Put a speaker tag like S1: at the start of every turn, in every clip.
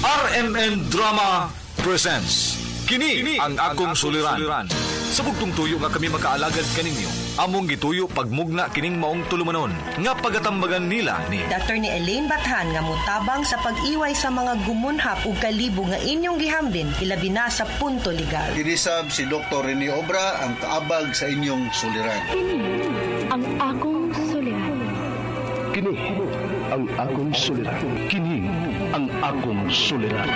S1: RMN Drama presents Kini ang akong suliran. Sa bugtong tuyo nga kami makaalagad kaninyo, among gituyo pagmugna kining maong tulumanon nga pagatambagan nila ni
S2: Dr. ni Elaine Bathan nga mutabang sa pag-iway sa mga gumunhap ug kalibo nga inyong gihambin ilabi na sa punto legal.
S3: Dinisab si Dr. Rene Obra ang kaabag sa inyong suliran.
S4: Kini ang akong suliran.
S5: Kini ang akong suliran. Kini ang akong suliran.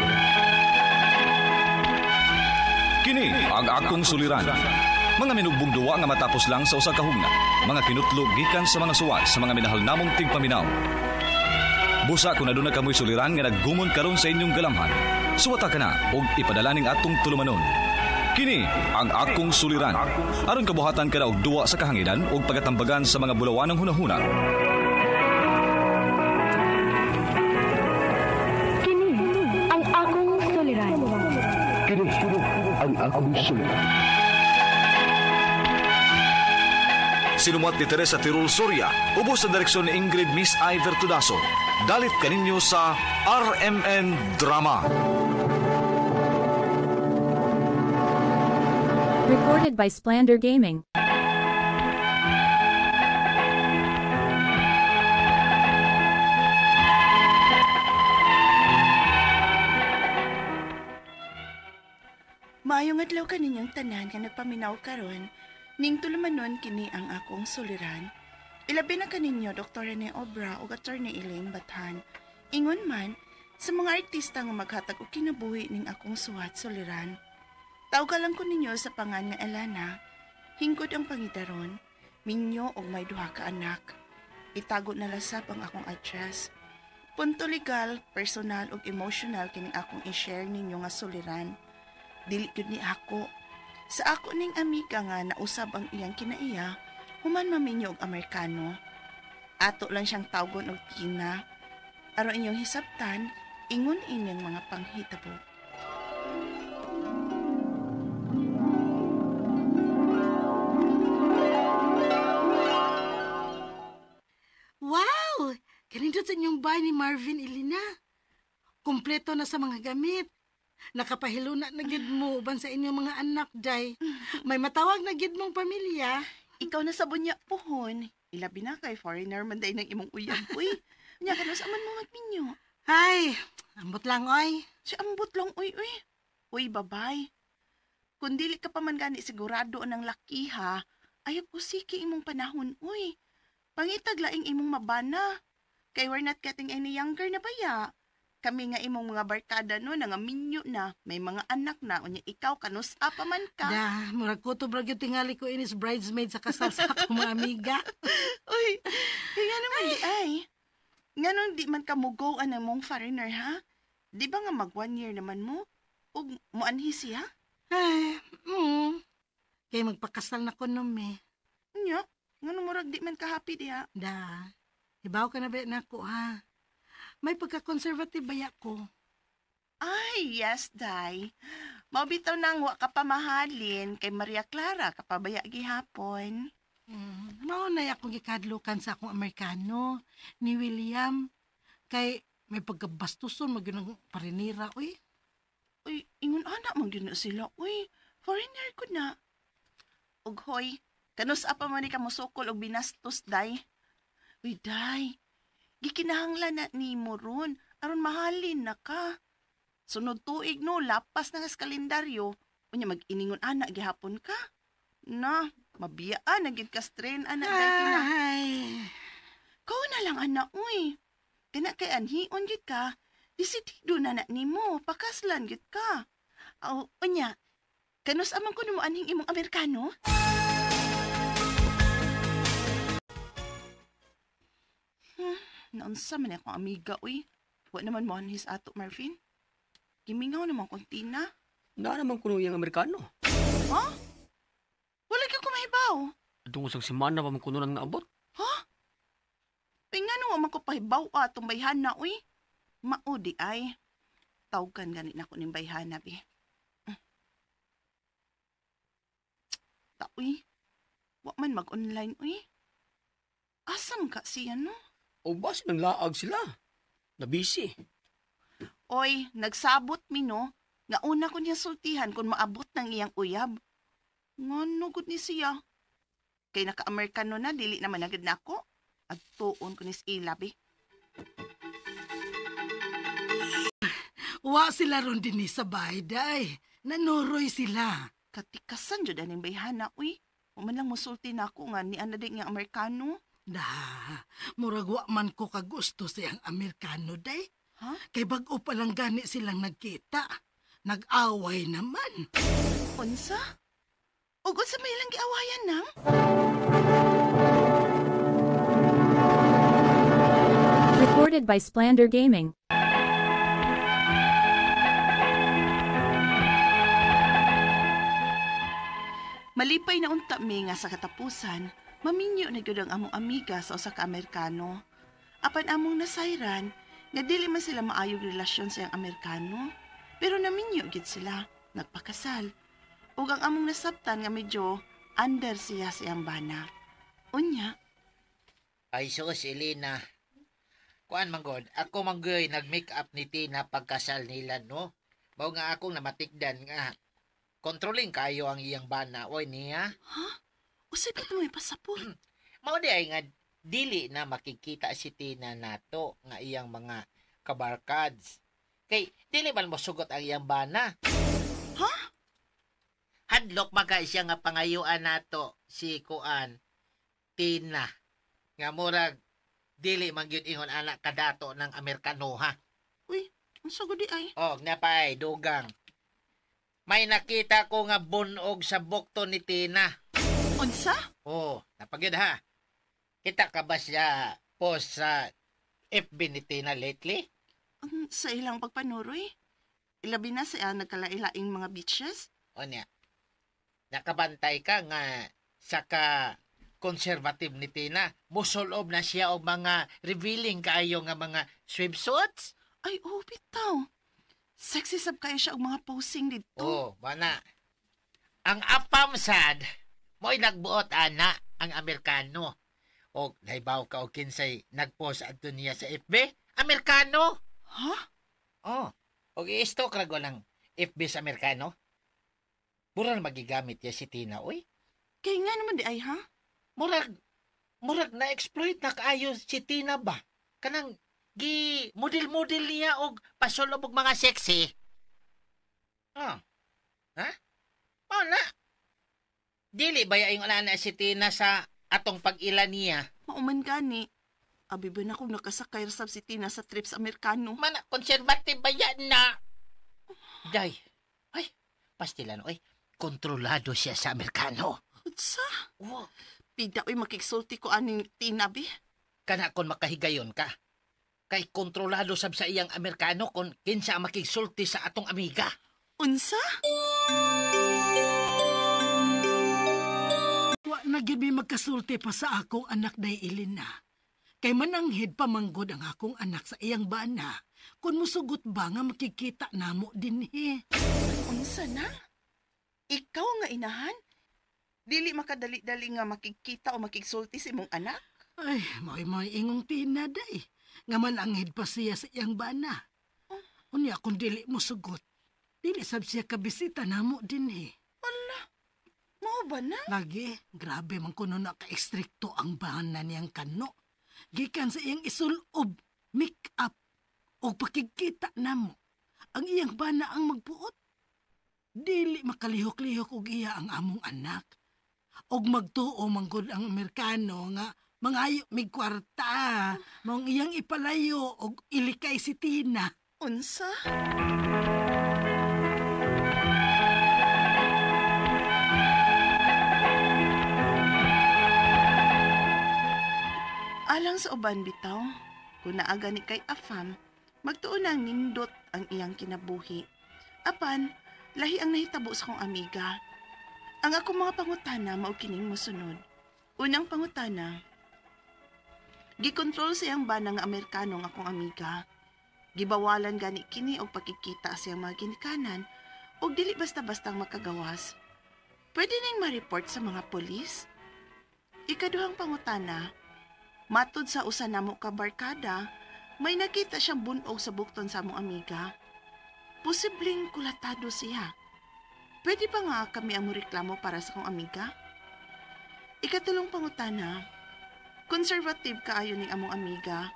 S1: Kini ang akong suliran. Mga minugbong duwa nga matapos lang sa usa ka hugna. Mga kinutlog gikan sa mga suwat sa mga minahal namong tigpaminaw. Busa kung aduna kamoy suliran nga naggumon karon sa inyong galamhan. Suwata ka na og ipadala ning atong tulumanon. Kini ang akong suliran. Aron kabuhatan ka na og duwa sa kahanginan og pagatambagan sa mga bulawanong hunahuna.
S4: Kini ang akong suliran.
S5: Kini ang akong suliran.
S1: Sinumat ni Teresa Tirul Soria, ubos sa direksyon ni Ingrid Miss Iver Tudaso. Dalit kaninyo sa RMN Drama.
S6: Recorded by Splander Gaming.
S7: Maayong adlaw kaninyong tanan nga nagpaminaw karon, ning tulumanon kini ang akong suliran. Ilabi na kaninyo Dr. Rene Obra ug Attorney Elaine Bathan. Ingon man sa mga artista nga maghatag og kinabuhi ning akong suwat suliran. Tawgalan ko ninyo sa pangan nga Elana. Hingkod ang pangidaron, minyo og may duha ka anak. Itago na lasab ang akong address. Punto legal, personal ug emotional kining akong i-share ninyo nga suliran. Dili gyud ni ako. Sa ako ning amiga nga nausab ang iyang kinaiya, human maminyo og Amerikano. Ato lang siyang tawgon og Tina. Aron inyong hisabtan, ingon inyong mga panghitabo.
S8: Wow! Kanindot sa inyong bahay ni Marvin Ilina. Kumpleto na sa mga gamit. Nakapahiluna na gid mo uban sa inyong mga anak, day. May matawag na gid mong pamilya.
S7: Ikaw na sa bunya pohon. Ilabi na kay foreigner man day ng imong uyab, uy. Nya ka na sa man mo magminyo.
S8: Ay, ambot lang, oy.
S7: Si ambot lang, uy. Uy, babay. Kung dili ka pa man gani sigurado ng laki ha, ayaw ko siki imong panahon, uy. Pangitag laing imong mabana. Kay we're not getting any younger na baya. Kami nga imong mga barkada no, nga minyo na, may mga anak na, unya ikaw kanus pa man ka.
S8: Da, murag ko to brag yung tingali ko inis bridesmaid sa kasal sa akong mga amiga.
S7: Uy, kaya naman di ay. Nga nung di man ka mugoan ng mong foreigner ha? Di ba nga mag 1 year naman mo? O muanhi siya?
S8: Ay, Kaya magpakasal na ko nung
S7: Nya, nga nung murag di man ka happy diha.
S8: Da, ibaw ka na ba na ko ha? May pagka-conservative baya ko.
S7: Ay, yes, day. Mabitaw nang wa ka pamahalin kay Maria Clara kapabaya gihapon.
S8: Mao na akong gikadlukan sa akong Amerikano, ni William. Kay may pagkabastuson, magyun ng parinira, uy.
S7: Uy, ingon anak man gyud na sila, uy. Foreigner ko na. Ug hoy, kanus apa man ni ka musukol og binastos, day. Uy, day. Gikinahanglan na ni mo ron, aron mahalin na ka. Sunod tuig no, lapas na sa kalendaryo, unya mag-iningon anak gihapon ka. Na, mabiyaan, naging ka-strain anak dahil na.
S8: Ay.
S7: Kau na lang anak, uy. Kaya kay anhion gid ka, disidido na ni mo, pakaslan gid ka. Unya, kanus amang ko mo anhing imong Amerikano? Naunsa man akong amiga, uy. Wa naman mo his ato, Marvin. Gimingaw naman kong Tina.
S9: Na naman kuno yung Amerikano.
S7: Ha? Wala kayo kumahibaw.
S9: Itong usang semana pa man kuno nang naabot.
S7: Ha? Uy, nga naman ko pahibaw atong bayhana, uy. Maudi ay. Tawgan ganit na ko ng bayhana, be. Ta, uy. Wa man mag-online, uy. Asam ka siya, no?
S9: O basi nang laag sila. Nabisi.
S7: Oy, nagsabot mi no, nga una ko niya sultihan kung maabot ng iyang uyab. Ngano gud ni siya? Kay naka-Amerikano na, dili naman agad na ako. Agtuon ko ni Ilabi.
S8: Wa sila ron din sa bahay, day. Nanuroy sila.
S7: Katikasan jud aning bayhana, uy. Uman lang musulti na ako nga ni anaday nga Amerikano.
S8: Murag wa man ko kagusto siyang Amerikano, day.
S7: Ha?
S8: Kay bag-o pa lang gani silang nagkita. Nag-away naman.
S7: Unsa? Ug unsa may ilang giawayan nang?
S6: Recorded by Splander Gaming.
S7: Malipay na unta mi nga sa katapusan, maminyo na gyud ang among amiga sa usa ka Amerikano. Apan among nasayran, nga dili man sila maayog relasyon sa iyang Amerikano. Pero naminyo gyud sila, nagpakasal. Ug ang among nasabtan nga medyo under siya sa iyang bana. Unya,
S10: Ay sus, Elena. Kuan manggod, ako manggoy nag-make up ni Tina pagkasal nila, no? Mao nga akong namatikdan nga. Controlling kayo ang iyang bana, oy niya.
S7: ha? Usay pa mo ipasapot.
S10: Mao di ay nga dili na makikita si Tina nato nga iyang mga kabarkads. Kay dili man mo sugot ang iyang bana.
S7: Ha?
S10: Hadlok maga siya nga pangayuan nato si Kuan Tina. Nga murag dili man gyud ingon anak kadato ng Amerikano ha.
S7: Uy, unsa gud di ay?
S10: Og napay dugang. May nakita ko nga bunog sa bukto ni Tina.
S7: Unsa?
S10: Oh, napagyud ha. Kita ka ba siya post sa FB ni Tina lately?
S7: Ang sa ilang pagpanuroy. Ilabi na sa nagkalailaing mga beaches.
S10: O niya, nakabantay ka nga saka conservative ni Tina. Musulob na siya og mga revealing kaayo nga mga swimsuits.
S7: Ay, oh, bitaw. Sexy sab kayo siya og mga posing dito.
S10: Oh, bana. Ang apam sad, mo'y nagbuot ana ang Amerikano. O nahibaw ka og kinsay nagpost adto niya sa FB? Amerikano?
S7: Ha?
S10: Oh, og i-stalk ra ko ng FB sa Amerikano. Murag magigamit ya si Tina, oy.
S7: Kaya nga naman di ay, ha?
S10: Murag na-exploit na kaayo si Tina ba? Kanang model niya og pasulob og mga sexy. Oh. Ha? Oh na. Dili ba yung ana si Tina sa atong pag-ila niya?
S7: Mauman gani. Abi ba na kung nakasakay rasab si Tina sa trip sa Amerikano?
S10: Mana konservative ba yan na? Day. Ay, pastilan oy. Kontrolado siya sa Amerikano.
S7: Utsa?
S10: Oh.
S7: Pida oy makiksulti ko aning Tina, bi.
S10: Kana kon makahigayon ka. Kay kontrolado sab sa iyang Amerikano kung kinsa ang makigsulti sa atong amiga.
S7: Unsa?
S8: Wa na gyud mi magkasulti pa sa akong anak day Elena. Kay mananghid pamanggod ang akong anak sa iyang bana. Kung musugot ba nga makikita namo dinhi.
S7: Unsa na? Ikaw nga inahan? Dili makadali-dali nga makikita o makigsulti sa imong anak?
S8: Ay, may ingong Tina day. Nga mananghid pa siya sa iyang bana. Unya kung dili mo sugot, dili sab siya kabisita namo dinhi.
S7: Ala, mao ba na?
S8: Lagi, grabe man kuno na ka-ekstrikto ang bana niyang kano. Gikan sa iyang isulob, make up, o pakikita namo. Ang iyang bana ang magpuot. Dili makalihok-lihok og iya ang among anak. Og magtuo manggod ang Amerikano nga mangayo mig kwarta. Mong iyang ipalayo og ilikay si Tina.
S7: Unsa? Alang sa uban bitaw, kung naaga ni kay Afam, magtuon ang nindot ang iyang kinabuhi. Apan, lahi ang nahitabo sa kong amiga. Ang akong mga pangutana mao kining mosunod. Unang pangutana, gikontrol siyang bana nga Amerikano nga akong amiga. Gibawalan gani kini og pakikita siyang mga ginikanan og dili basta-bastang makagawas. Pwede ning ma-report sa mga polis. Ikaduhang pangutana, matud sa usa namo ka barkada, may nakita siyang bunog sa bukton sa among amiga. posibleng kulatado siya. Pwede ba nga kami ang reklamo para sa kong amiga? Ikatulong pangutana, conservative kaayo ning among amiga.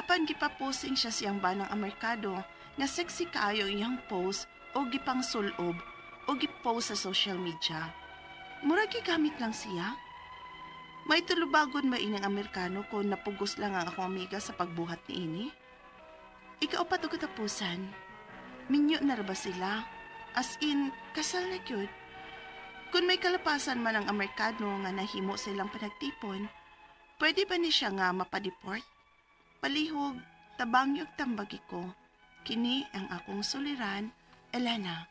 S7: Apan gipaposing siya siyang banang Amerikado nga sexy kaayo iyang post o gipang sulob o gipost sa social media. Murag gigamit lang siya. May tulubagon ba ining Amerikano kung napugos lang ang akong amiga sa pagbuhat ni ini? Ikaupat o katapusan, minyo na ra ba sila? As in, kasal na gyud. Kung may kalapasan man ang Amerikano nga nahimo silang panagtipon, pwede ba ni siya nga mapadeport? Palihog, tabangyog tambagi ko. Kini ang akong suliran, Elena.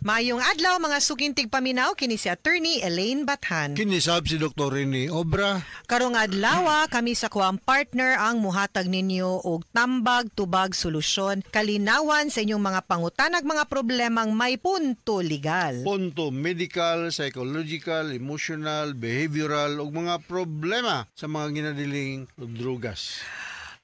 S2: Mayong adlaw mga sukintig paminaw kini si Attorney Elaine Bathan.
S3: Kinisab si Dr. Rene Obra.
S2: Karong adlaw kami sa kuang partner ang muhatag ninyo og tambag tubag solusyon kalinawan sa inyong mga pangutanag mga problemang may punto legal.
S3: Punto medical, psychological, emotional, behavioral ug mga problema sa mga ginadiling drugas.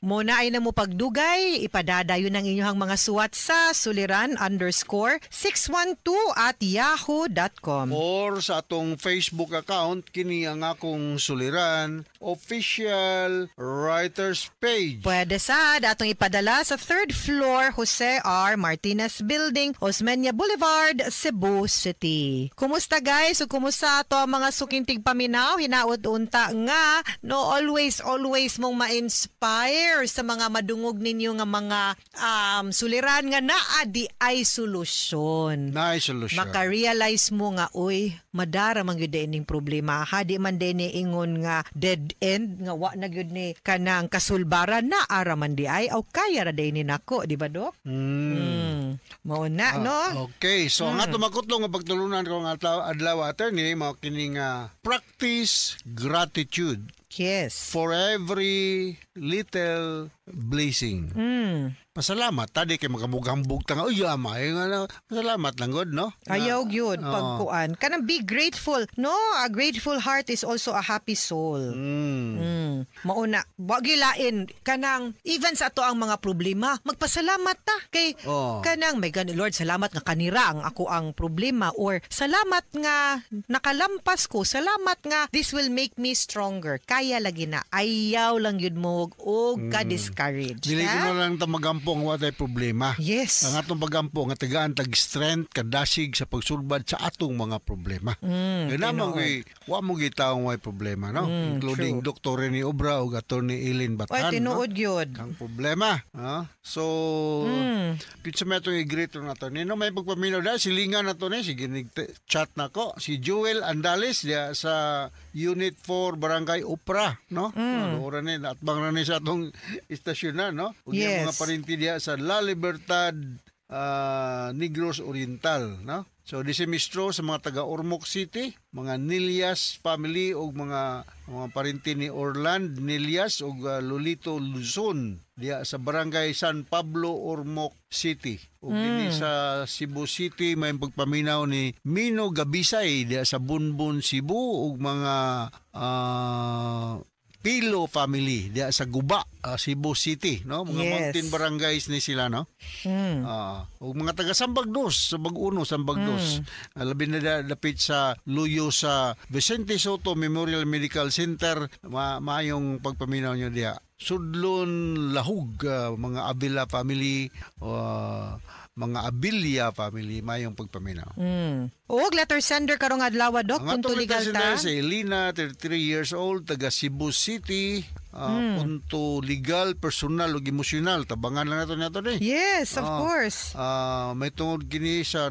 S2: Muna ay na mo pagdugay, ipadadayon ng inyong mga suwat sa suliran_612@yahoo.com
S3: Or sa atong Facebook account, kini ang akong suliran, official writers page.
S2: Pwede sa datong ipadala sa 3rd floor Jose R. Martinez Building, Osmeña Boulevard, Cebu City. Kumusta guys? O kumusta to ang mga sukintig paminaw? Hinaot unta nga no always mong ma-inspire sa mga madungog ninyo nga mga suliran nga naa di ay solusyon.
S3: Na solusyon.
S2: Maka-realize mo nga uy, madara man gyud ining problema. Ha di man din ni ingon nga dead end nga wa na gyud ni kanang kasulbaran na ara man di ay o kaya ra din ni nako, di ba dok? Mao na no.
S3: Okay, so nga tumakutlong nga pagtulunan ko nga adlaw attorney mao kini nga practice gratitude.
S2: Yes.
S3: For every little blessing. Pasalamat tadi kay magambog-hambog ta nga uy amay nga pasalamat lang god no.
S2: Ayaw gyud pagkuan. Kanang be grateful. No, a grateful heart is also a happy soul. Mauna, wa gilain kanang even sa ato ang mga problema, magpasalamat ta kay kanang may gani Lord, salamat nga kanira ang ako ang problema or salamat nga nakalampas ko, salamat nga this will make me stronger. Kaya lagi na ayaw lang yun mo og ka-discourage.
S3: Dili ko na lang ta magampo ang watay problema.
S2: Yes.
S3: Ang atong pagampo nga tagaan tag strength kadasig sa pagsulbad sa atong mga problema. Kaya naman wa mo gitaong may problema no, including Dr. Rene Obra ug Attorney Elaine Bathan.
S2: Ay tinuod gyud.
S3: Kang problema, so kitsa may itong i-greet na ito. Nino may pagpaminaw na, silingan na ito na, sige, chat na ko. Si Joel Andales, dia, sa Unit 4, Barangay Upra, no? Oran na, at bang na sa itong istasyon na, no? Ug yung mga parinti dia sa La Libertad, Negros Oriental, no? So, disemistro sa mga taga-Ormoc City, mga Nilias family o mga parinti ni Orland Nilias o Lolito Luzon diya sa Barangay San Pablo, Ormoc City. O dini sa Cebu City, may pagpaminaw ni Mino Gabisay diya sa Bunbun, Cebu o mga Pilo family diya sa Guba, Cebu City, no? Mga mountain barangays ni sila, no? O mga taga Sambagdos, sa Bag-Uno, Sambagdos. Labi na dapit sa luyo sa Vicente Soto Memorial Medical Center, maayong pagpaminaw nyo diya. Sudlon Lahug, mga Avila family, mga Abilia family, mayong pagpaminaw.
S2: Og letter sender karong adlaw dok, punto legal ta.
S3: Si Elena, 33 years old, taga Cebu City, punto legal, personal ug emosyonal. Tabangan lang nato ni.
S2: Yes, of course.
S3: May tungod kini sa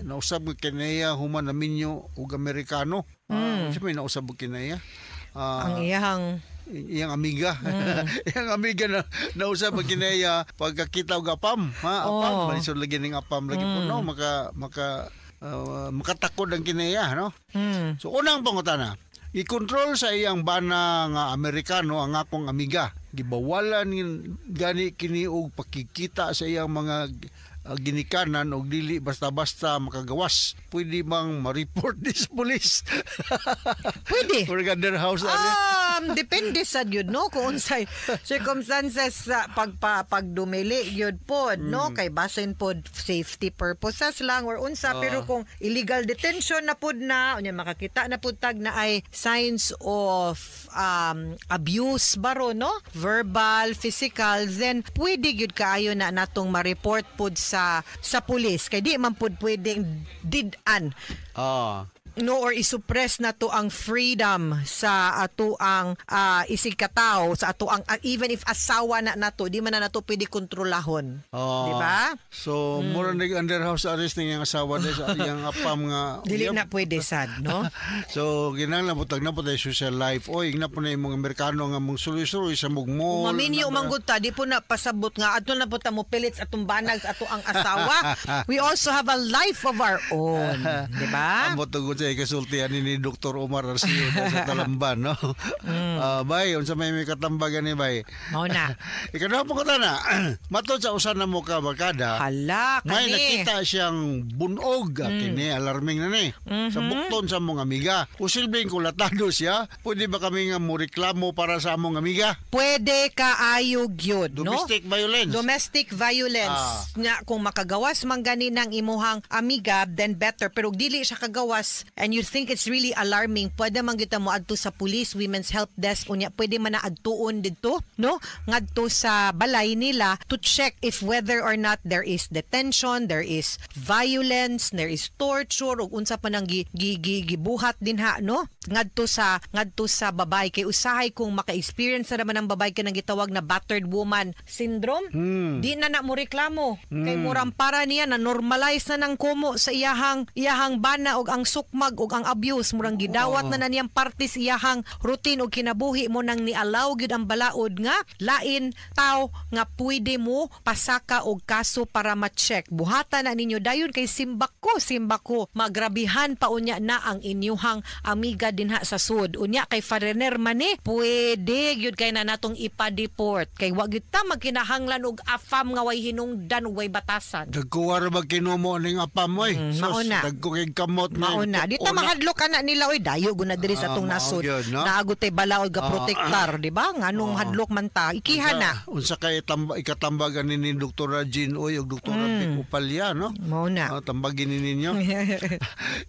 S3: nausab ko kinaya human na minyo ug Amerikano. Kasi may nausab ko kinaya.
S2: Ang iyang
S3: amiga. Iyang amiga na nausap pag kinaya pagkakita og apam, apam manisod lagi ning apam lagi po no makatakod ang kinaya no. So unang pangutana, i-control sa iyang bana nga Amerikano ang akong amiga. Gibawalan gani kini og pakikita sa iyang mga ginikanan o dili basta-basta makagawas. Pwede bang ma-report this police?
S2: Pwede.
S3: Or Gardner House.
S2: Depende sa yun, no? Kung unsay circumstances sa pagdumili yun po, no? Kay basin po safety purposes lang or unsa. Pero kung illegal detention na po na, unya makakita na po tag na ay signs of abuse baro, no? Verbal, physical, then pwede yun kaayo na natong ma-report po sa pulis. Kay di man po pwedeng didan no or isuppress na to ang freedom sa ato ang isikataw sa ato ang even if asawa na nato di man na nato pwede kontrolahon, di ba?
S3: So more nag under house arrest ning asawa des yang apam nga
S2: dili na pwede sad, no?
S3: So kinahanglan butag na po tayo social life oy na po na imong Amerikano nga mong suloy-suloy sa mugmol
S2: maminyo manggod ta di po na pasabot nga adto na po ta mo pellets atong banag sa ato ang asawa. We also have a life of our own, di ba?
S3: Amo tugod sa kasultihan ni Dr. Omar Arceo sa Talamban, no? Bay, unsa may katambagan ni bay?
S2: Mao na.
S3: Ikaw po ko na. Matod sa usan na mo ka barkada.
S2: Hala, kani.
S3: May nakita siyang bunog kini alarming na ni. Sa bukton sa mong amiga. Usilbing kulatado siya. Pwede ba kami nga mo reklamo para sa among amiga?
S2: Pwede kaayog yun, no?
S3: Domestic violence.
S2: Domestic violence. Nga kung makagawas man gani ng imuhang amiga, then better. Pero dili siya kagawas and you think it's really alarming, pwede man kita mo adto sa police, women's help desk, unya pwede man na adtuon dito, no? Ngadto sa balay nila to check if whether or not there is detention, there is violence, there is torture, ug unsa pa nang gibuhat din ha, no? Ngadto sa babae kay usahay kung maka-experience na naman ang babae kanang gitawag na battered woman syndrome, di na mo reklamo. Kay murang para niya na normalize na ng kumo sa iyahang bana og ang sukmag og ang abuse murang gidawat na niyang parte sa iyahang routine og kinabuhi mo nang ni-allow gyud ang balaod nga lain taw nga pwede mo pasaka og kaso para ma-check. Buhatan na ninyo dayon kay simbako magrabihan pa unya na ang inyuhang amiga dinha sa sud. Unya kay foreigner man pwede gyud kay na natong ipa-deport kay wa gyud ta magkinahanglan og afam nga way hinungdan way batasan.
S3: Dagkuwar ba kinumo ning apam moy? Dagko kay kamot
S2: mauna. Dito mahadlok ana nila oy dayo guna diri sa atong nasod. Naagod tay balaod ga protektar, di ba? Nganong hadlok man ta. Ikiha na.
S3: Unsa kay ikatambagan ni Dr. Jean Oy ug Dr. Upalya, no?
S2: Mauna.
S3: Tambagin ninyo.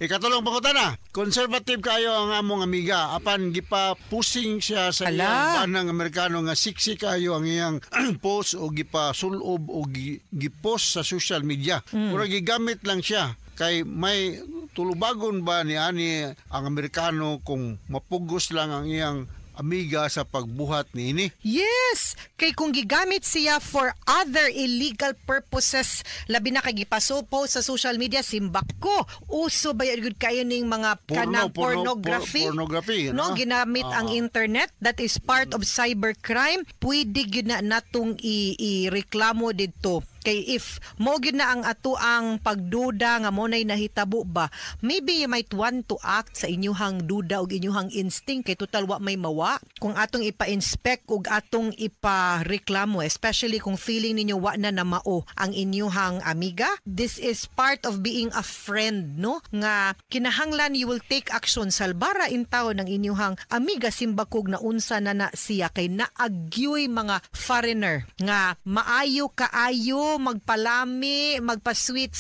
S3: Ikatulong pa ko na. Conservative kayo ang among amiga. Apan gipa-pusing siya sa iyang banang Amerikano nga siksi kayo ang iyang post o gipa-sulob o gipost sa social media. Mura gigamit lang siya kay may tulubagon ba ni ani ang Amerikano kung mapugos lang ang iyang amiga sa pagbuhat niini?
S2: Yes! Kay kung gigamit siya for other illegal purposes, labi na kay gipasopo sa social media, simbako. Uso ba yun kayo ning mga pornography?
S3: Pornography.
S2: No, ginamit ang internet. That is part of cybercrime. Pwede yun na natong i-reklamo dito. Kay if mo gyud na ang ato ang pagduda nga mo nay nahitabo ba, maybe you might want to act sa inyuhang duda ug inyuhang instinct kay total wa may mawa kung atong ipa-inspect ug atong ipa-reklamo, especially kung feeling ninyo wa na namao ang inyuhang amiga. This is part of being a friend, no? Nga kinahanglan you will take action salbara in taon ng inyuhang amiga simbakog na unsa na siya kay naagyoy mga foreigner nga maayo kaayo magpalami, magpa-sweet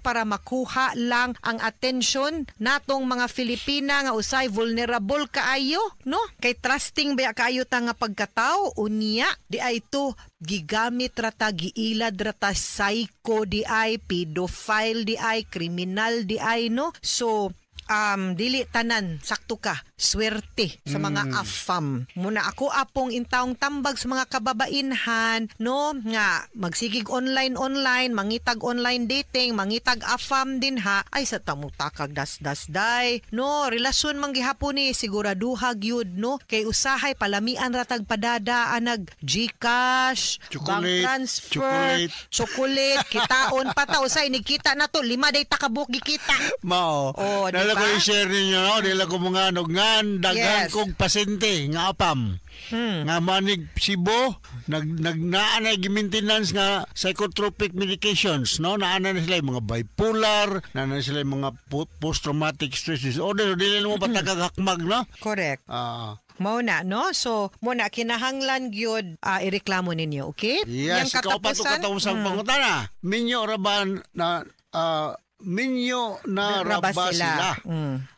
S2: para makuha lang ang attention natong mga Filipina nga usay vulnerable kaayo, no? Kay trusting ba kaayo ta nga pagkatao unya di ay to gigamit rata giilad rata psycho di ay pedophile di ay kriminal di ay, no? So dili tanan sakto ka swerte sa mga afam. Muna ako apong intawong tambag sa mga kababainhan, no, nga magsigig online, mangitag online dating, mangitag afam din ha, ay sa tamutakag das-day, no, relasyon man gihapon ni siguraduhag yun, no, kay usahay palamian ratag padadaan nag GCash, bank transfer, chocolate, kitaon pa ta, usay nikita na to, 5 day takabuk gikita.
S3: Mao.
S2: Oh, diba?
S3: Ko i-share ninyo, no? Dila ko mga nungan, dagan kong pasente, nga apam. Nga manig Cebu, naanay gi-maintenance nga psychotropic medications, no? Naanay na sila yung mga bipolar, naanay sila yung mga post-traumatic stress disorder, dili mo patagagakmag, no?
S2: Correct. Mao na, no? So, muna kinahanglan gyud ireklamo ninyo, okay?
S3: Yes, ikaw pa ito katawusang pangutana. Minyo raban na minyo na raba sila.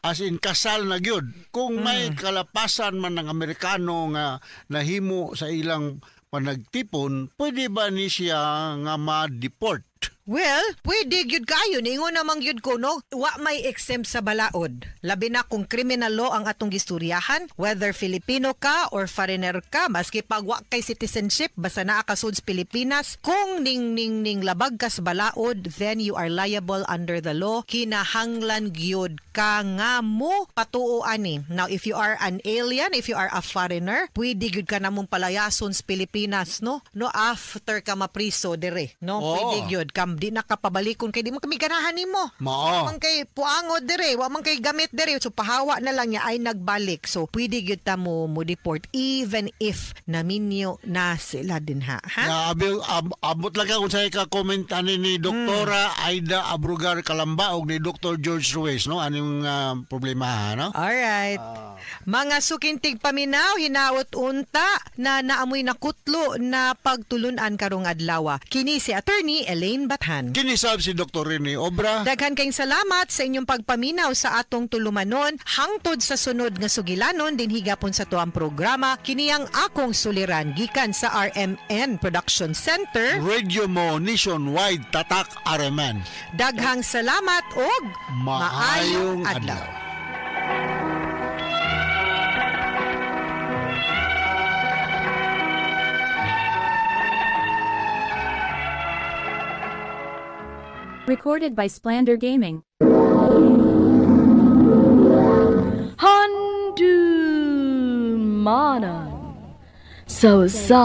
S3: As in kasal na gyud. Kung may kalapasan man ng Amerikano nga nahimo sa ilang panagtipon, pwede ba ni siya nga ma-deport?
S2: Well, pwede gyud kayo. Ningon namang gyud ko, no? Wa may exempt sa balaod. Labi na kung criminal law ang atong gistoryahan, whether Filipino ka or foreigner ka, maski pag wa kay citizenship, basta naa ka sud sa Pilipinas, kung ning labag ka sa balaod, then you are liable under the law. Kinahanglan gyud ka nga mo patuoan ni. Now, if you are an alien, if you are a foreigner, pwede gyud ka namong palayason sa Pilipinas, no? No, after ka mapriso dire, no? Pwede gyud ka di nakapabalikon kay di man kami ganahan nimo. Wa man kay puangod dire, wa man kay gamit dire, so pahawa na lang niya ay nagbalik. So pwede gyud ta mo deport even if naminyo na sila din ha.
S3: Abot lang ka kung sa'yo ka komenta ni Doktora Aida Abrugar Kalamba o ni Dr. George Ruiz, no? Anong problema, no?
S2: Alright. Mga sukintig paminaw, hinaot unta na naamoy na kutlo na pagtulunan karong adlaw. Kini si Attorney Elaine Bathan.
S3: Kinisab si Dr. Rene Obra.
S2: Daghan kayong salamat sa inyong pagpaminaw sa atong tulumanon. Hangtod sa sunod nga sugilanon din higapon sa tuang programa. Kini ang akong suliran gikan sa RMN Production Center.
S3: Radio mo nationwide tatak RMN.
S2: Daghang salamat og maayong adlaw.
S6: Recorded by Splander Gaming.
S4: Handumanan so sa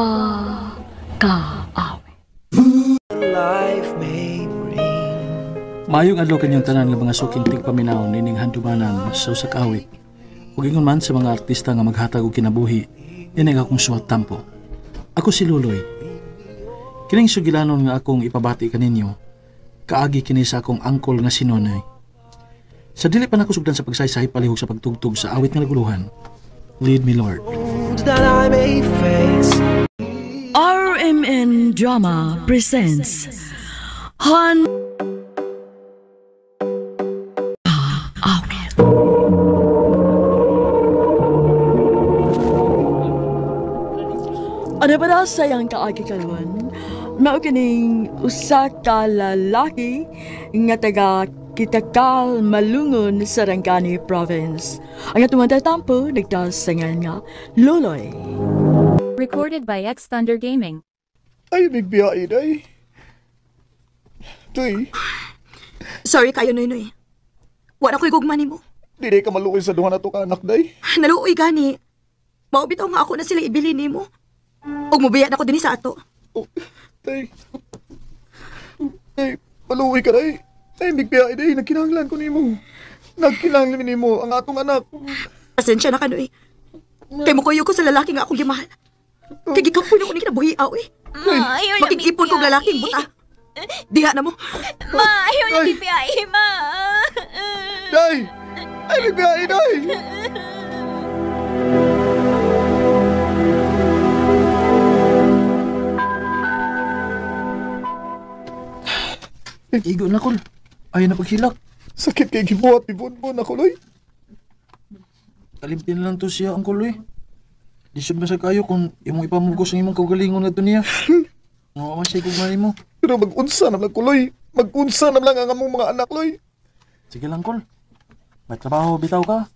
S4: kaawi.
S11: Mayong adlaw kanyang tanan nga mga sukintig paminaw nining handumanan sa sakawit. Ug ingon man sa mga artista nga maghatag og kinabuhi, ini nga akong suwat tampo. Ako si Luloy. Kining sugilanon nga akong ipabati kaninyo. Kaagi kini sa akong angkol nga si Nonoy. Sa dili pa nako sugdan sa pagsaysay palihog sa pagtugtog sa awit nga naguluhan. Lead me, Lord.
S12: RMN Drama presents
S13: Ano ba na sayang kaagi kaluan? Mao kining usa ka lalaki nga taga Kitakal, Malungon, Sarangani Province. Ang atong tampo nagtasangan nga Luloy.
S6: Recorded by X Thunder Gaming.
S14: Ay, bigbiyain ay. Tuy.
S15: Sorry kayo, Noy. Wala ko'y gugmani mo.
S14: Di ka maluoy sa duha na to ka anak, day.
S15: Naluoy gani. Maubitaw nga ako na sila ibili ni mo. Ug mubiya na ko din sa ato.
S14: Oh, day. Day, maluoy ka, day. Ay, bigbiyain, day. Nagkinahanglan ko ni mo. Nagkinahanglan ni mo ang atong anak.
S15: Pasensya na ka, Noy. Kay mo kuyo ko sa lalaki nga akong gimahal. Kay gikapoy na ko ni kinabuhiaw, eh.
S16: Ma, ayaw na
S15: makikipon kong lalaking buta. Diha na mo.
S16: Ma, ayaw na bibiyay, ma.
S14: Day! Ay, bibiyay, day!
S11: Igo na, Kol. Ayaw na paghilak.
S14: Sakit kay gibuhat, ibon-bon ako, Loy.
S11: Kalimtin lang to siya, ang Koloy. Disod ba sa kayo kung imong ipamugos ang imong kaugalingon na ito niya? Nga masay kong mali mo.
S14: Pero mag-unsa na lang ko, Loy. Mag-unsa na lang ang among mga anak, Loy.
S11: Sige lang, Kol. May trabaho, bitaw ka.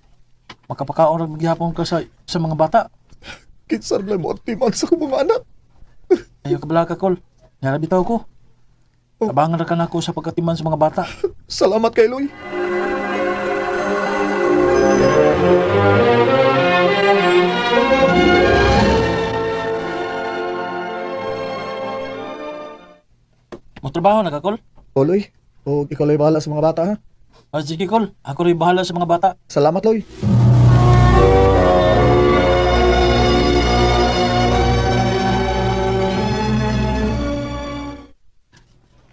S11: Magkapakaon at maghihapon ka sa mga bata.
S14: Kinsan lang mo at timan sa kong mga anak.
S11: Ayaw ka bala ka, Kol. Nga bitaw ko. Abangan na ka na ako sa pagkatiman sa mga bata.
S14: Salamat kay Loy.
S11: Magtrabaho na ka, Kol?
S14: O, Loy. O, ikaw Loy bahala sa mga bata, ha?
S11: O, sige, Kol. Ako rin bahala sa mga bata.
S14: Salamat, Loy.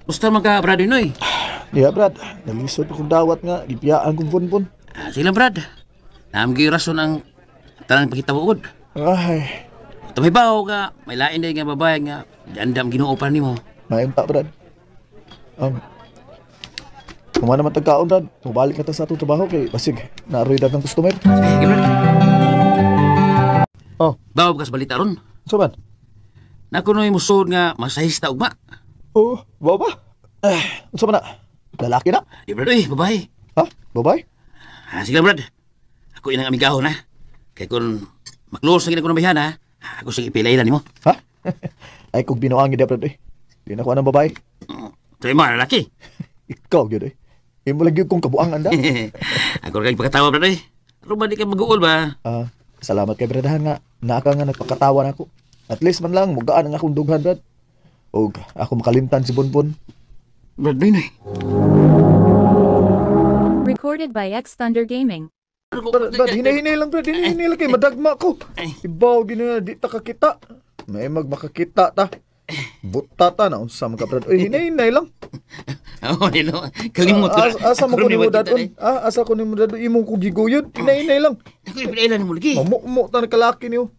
S9: Gusto man ka, Brad Inoy?
S14: Yeah, Brad. Nalisod akong dawat nga. Gipiyaan kong bonbon.
S9: Sila, Brad. Naamgi rason ang tanang pakitawod.
S14: Ay,
S9: Tamay ba ka, may lain na nga babae nga, dandam ginuopan ni mo.
S14: maayong ta, Brad. Kung naman tagkaon, Brad, mabalik na ta sa atong trabaho kay basig, naaroy dagang customer. Oh.
S9: Bawa ka sa balita ron.
S14: So man?
S9: Nakunoy musod nga masahista ugma.
S14: Oh, bawa ba? Unsa man na? Lalaki na?
S9: Di Brad, babae.
S14: Ha? Babae?
S9: Sige Brad. Ako inang amigahon ha. Kaya kung maklos na ginagawa ng bayan ha, ako sige ipilay na ni mo.
S14: Ha? Ay, kung binuangi dia, Brad, Di na ko anang babae.
S9: Sa'yo mga lalaki.
S14: Ikaw, yun, Imo lagi kong kabuangan da.
S9: Ako rin pagkatawa, Brad, Ano ba di ka mag-uol ba?
S14: Salamat kay Bradahan nga. Naaka nga nagpakatawan ako. At least man lang, mugaan ang akong dughan, Brad. O ako makalimtan si Bonbon.
S9: Brad, Binoy.
S6: Recorded by X Thunder Gaming.
S14: Brad, hinay-hinay lang, Brad. Hinay-hinay lang kay madagma ko. Ibaw, di ta kakita. May magmakakita ta. Buta ta na. Unsa man ka, Brad. Oy, hinay-hinay lang.
S9: Oo, nino. Kalimot ko.
S14: Asa mo ko ni mo dadon? Asa ko ni mo dadon? Imong ko giguyod. Hinay-hinay lang.
S9: Ako ipilailan mo lagi.
S14: Mamuk-muk ta na kalaki niyo.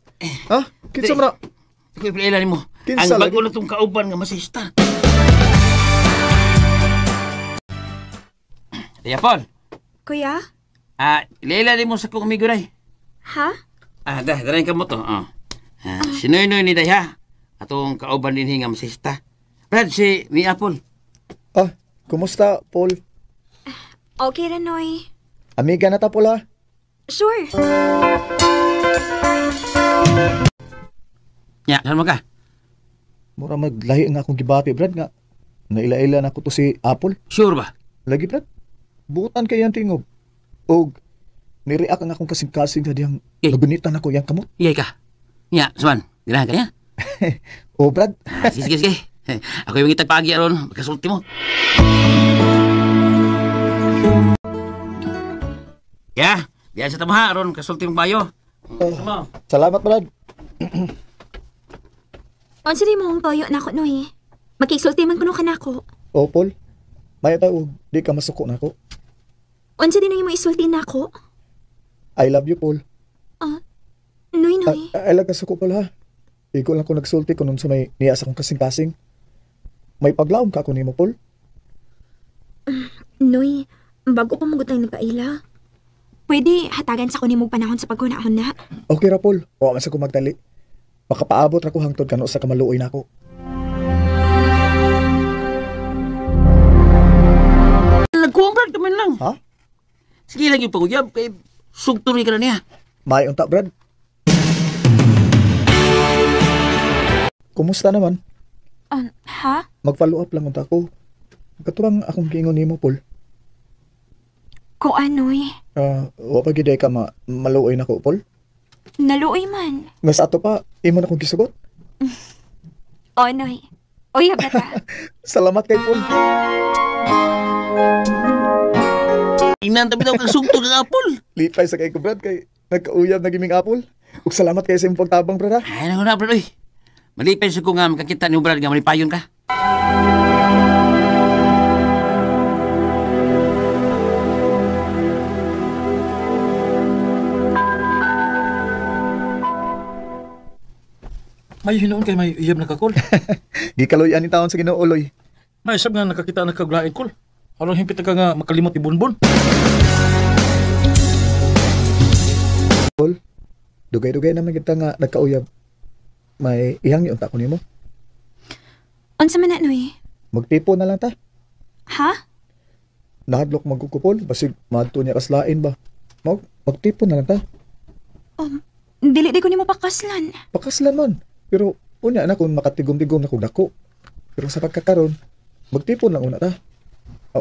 S14: Ha? Kinsa man na?
S9: Ako ipilailan mo.
S14: Kinsa
S9: ang bago
S14: lagi?
S9: na itong kauban nga masista. Kaya, Paul.
S15: Kuya?
S9: Ilailan mo sa kong amigo na
S15: Ha?
S9: Darayin ka mo to. Sinoy-noy ni Daya. Atong kauban din nga masista. Brad, si mi Apple.
S14: Kumusta, Paul?
S15: Okay, Ranoy.
S14: Amiga na ta, Paul, ha?
S15: Sure.
S9: Saan mo ka?
S14: Mura maglahi nga akong gibati, Brad, nga. Naila-ila na ko to si Apple.
S9: Sure ba?
S14: Lagi, Brad. Buutan kay ang tingog. Og, nireact ang akong kasing-kasing sa diyang nabunitan ako yang kamot.
S9: Iyay ka. Saman, ganahan ka niya?
S14: O, Brad.
S9: Sige. Ako yung itagpagi aron, magkasulti mo. Diyan sa tamaha aron, kasulti mong bayo.
S14: Salamat, Brad.
S15: Unsa di mo ang toyo na ako, Noy? Magkisulti man kuno ka na ako.
S14: O, Paul. May tao, di ka masuko na ako.
S15: Unsa di na mo isulti na ako?
S14: I love you, Paul.
S15: Noy.
S14: I love ka suko, Paul, ha? Ikaw lang ko nagsulti kung sa may niyas akong kasing-kasing. May paglaom ka ako ni mo, Paul.
S15: Noy, bago ko magot lang nagkaila. Pwede hatagan sa kunin mong panahon sa pagkunahon na.
S14: Okay ra, Paul. Huwag man sa ko magdali. Makapaabot ra ko hangtod kano sa kamaluoy na ako.
S9: Nagkuwang Brad, kaman lang.
S14: Ha?
S9: Sige lang yung panguyab, kay sugturi ka na niya.
S14: May unta, Brad. Kumusta naman?
S15: Ha?
S14: Mag-follow up lang unta ko. Katurang akong giingon nimo, Paul.
S15: Ko anoy?
S14: Wa pa giday ka maluoy na ko, Paul.
S15: Naluoy man.
S14: Nga sa ato pa, imo na kong gisugot.
S15: O, Noy. Uyab na ta.
S14: Salamat kay Paul.
S9: Inantabi daw kang sugtog ng apple.
S14: Lipay sa kay ko, Brad, kay nagkauyab na giming apple. Ug salamat kay sa imong pagtabang, Brad, ha?
S9: Ay, na, Brad, malipay sa ko nga makakita ni Brad nga malipayon ka.
S11: May hinoon kay may iyab na kakol.
S14: Gikaloy-an ni taon sa Ginoo, Loy.
S11: May sab nga nakakita na kaglain kol. Aron himpit ka nga makalimot ni Bonbon.
S14: Paul, dugay-dugay naman kita nga nagkauyab. May ihang ni unta ko nimo.
S15: Unsa man na, Noy?
S14: Magtipo na lang ta.
S15: Ha?
S14: Nahadlok magkukupol, basig madto niya kaslain ba. Magtipo na lang ta.
S15: Dili di ko nimo pakaslan.
S14: Pakaslan man. Pero unya na kung makatigom-tigom na kong dako. Pero sa pagkakaroon, magtipon lang una ta.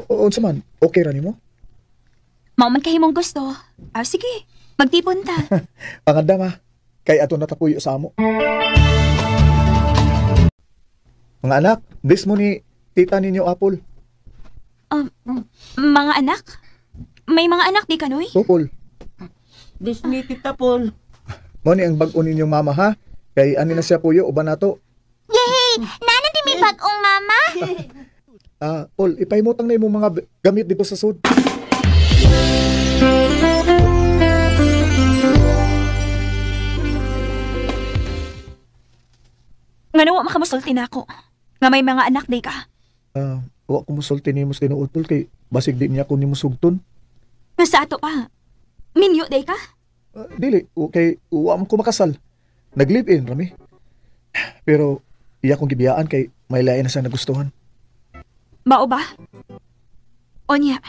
S14: Unsa man, okay ra nimo?
S15: Mao man kahimong gusto. Sige, magtipon ta.
S14: Panganda ma, kay ato natapuyo sa amo. Mga anak, this mo ni tita ninyo Apple.
S15: Mga anak? May mga anak di ka, Noy?
S14: Paul.
S9: This ni tita Paul.
S14: Mo ni ang bag-o ninyong mama, ha? Kay ani na siya puyo, uban nato.
S16: Yay! Nana di may bag-ong mama?
S14: Paul, ipahimutang na imong mga gamit dito sa sud.
S15: Nga nawa makamusulti na ako. Nga may mga anak day ka.
S14: Wa ko musulti ni mo sa tinuod Pol kay basig di niya ko ni mo sugton.
S15: Nga sa ato pa. Minyo day ka?
S14: Dili, kay wa man ko makasal. Nag-live-in rami. Pero iya kong gibiyaan kay may lain na sa nagustuhan.
S15: Mao ba? Onya,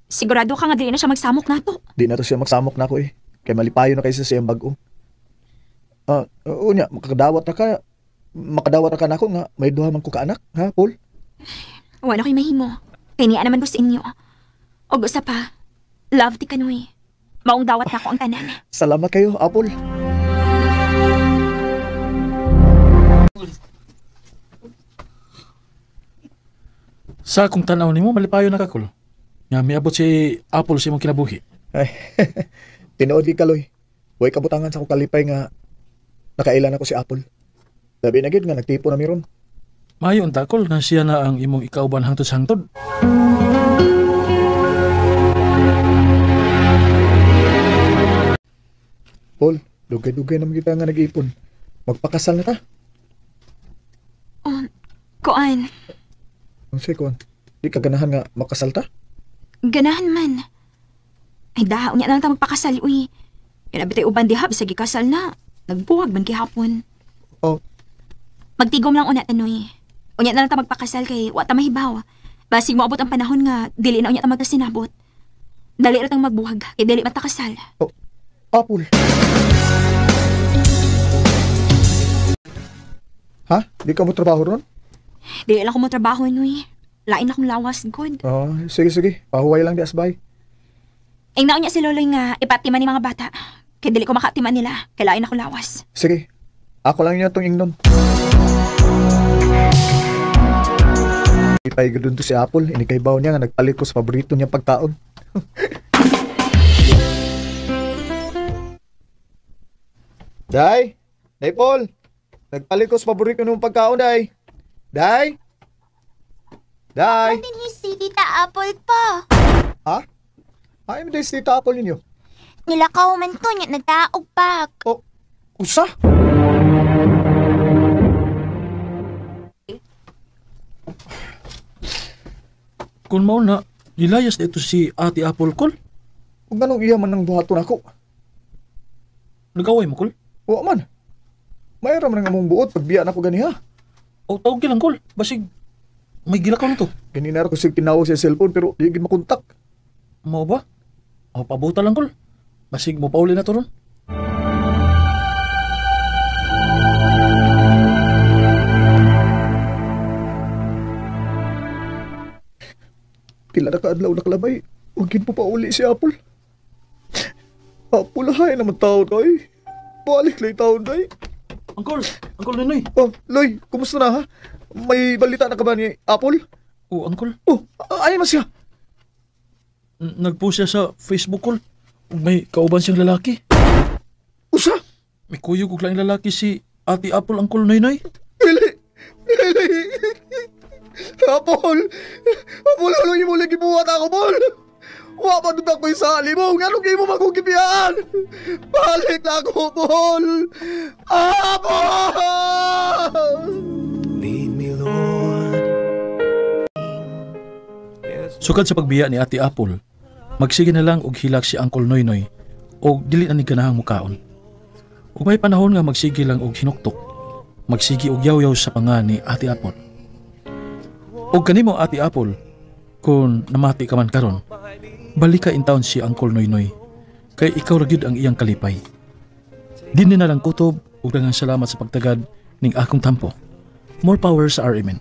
S15: sigurado ka nga dili na siya magsamok nato.
S14: Di na to siya magsamok na ako eh. Kay malipayo na kayo sa siyang bag-o. Unya, makadawat na ka na ako nga may duha man ko ka anak, ha, Paul?
S15: Wala ko'y mahimo. Kay niya naman ko sa inyo. O gusto pa, love ti kanoy. Maong dawat na ako ang tanan.
S14: Salamat kayo, Apple.
S11: Sa akong tanaw nimo malipayo na kakul. Nga miabot si Apple sa imong kinabuhi.
S14: Ay, tinuod di kaloy. Huwag kabutangan sa akong kalipay nga nakailan ako si Apple. Labi na gid nga nagtipo na miron.
S11: Mayo ang takol na siya na ang imong ikauban hangtod sa hangtod.
S14: Paul, dugay-dugay naman kita nga nag-ipon. Magpakasal na ta.
S15: Kuan.
S14: Ang say, Kuan, di ka ganahan nga makasal ta?
S15: Ganahan man. Ay dahaw niya lang ta magpakasal, uy. Yan abitay uban diha, bisag ikasal na. Nagbuwag man kihapon. Magtigom lang una tanoy. Unya na lang ta magpakasal kay wa ta mahibaw. Basig moabot ang panahon nga dili na unya ta magkasinabot. Dali ra tang magbuwag kay dili man ta kasal.
S14: Apple. Ha? Di ka mo trabaho ron?
S15: Dili lang ko mo trabaho noy. Lain akong lawas god.
S14: Sige. Pahuway lang di asbay.
S15: Ing naon niya si Loloy nga ipatiman ni mga bata. Kay dili ko makatiman nila. Kay lain akong lawas.
S14: Sige. Ako lang niya itong ingnon. Ipay doon to si Apple. Inikaybaw niya nga nagpalit ko sa paborito niya pagkaon. Day! Day, Paul! Nagpalit ko sa paborito niyong pagkaon, Day! Day! Day!
S16: Ako din si Tita Apple pa.
S14: Ha? Ay, may si Tita Apple ninyo.
S16: Nilakaw man to niya, nagtaog pa.
S14: Usa?
S11: Kung mao na, nilayas na ito si Ate Apple, Kol.
S14: Kung ganong iya man ng buhaton ako.
S11: Nagaway mo, Kol?
S14: Oo man. Mayroon man nga mong buot pagbiya na ko ganiha.
S11: O tawag lang, Kol. Basig, may gilakaw na to.
S14: Ganina ko siya tinawag sa cellphone pero di gid makontak.
S11: Mao ba? O pabuta lang, Kol. Basig mo pauli na to ron.
S14: Pila na kaadlaw nakalabay. Huwag mo pa uli si Apple. Apple, hay naman taon kay. Balik lang taon kay.
S11: Uncle Noy.
S14: Loy, kumusta na ha? May balita na ka ba ni Apple?
S11: Uncle.
S14: Ay mas siya.
S11: Nag-post siya sa Facebook, Kol. May kauban siyang lalaki.
S14: Usa?
S11: May kuyog lang lalaki si Ate Apple, Uncle Noy.
S14: Pili! Apple, ano yung muli gibuhat ako, Paul? Wapa doon ako isali mo. Anong kayo mo magkukipiyaan? Balik na ako, Paul! Apple!
S11: Sukad sa pagbiya ni Ate Apple, magsige na lang og hilak si Uncle Noynoy o dili na ni ganahang mukaon. Ug may panahon nga magsige lang og hinuktok, magsige og yaw-yaw sa panga ni Ate Apple. Og kanimo Ate Apple, kung namati ka man karon, balik ka in town si Uncle Noynoy, kay ikaw ra gyud ang iyang kalipay. Dinhi na lang kutob ug daghang salamat sa pagtagad ning akong tampo. More power sa RMN.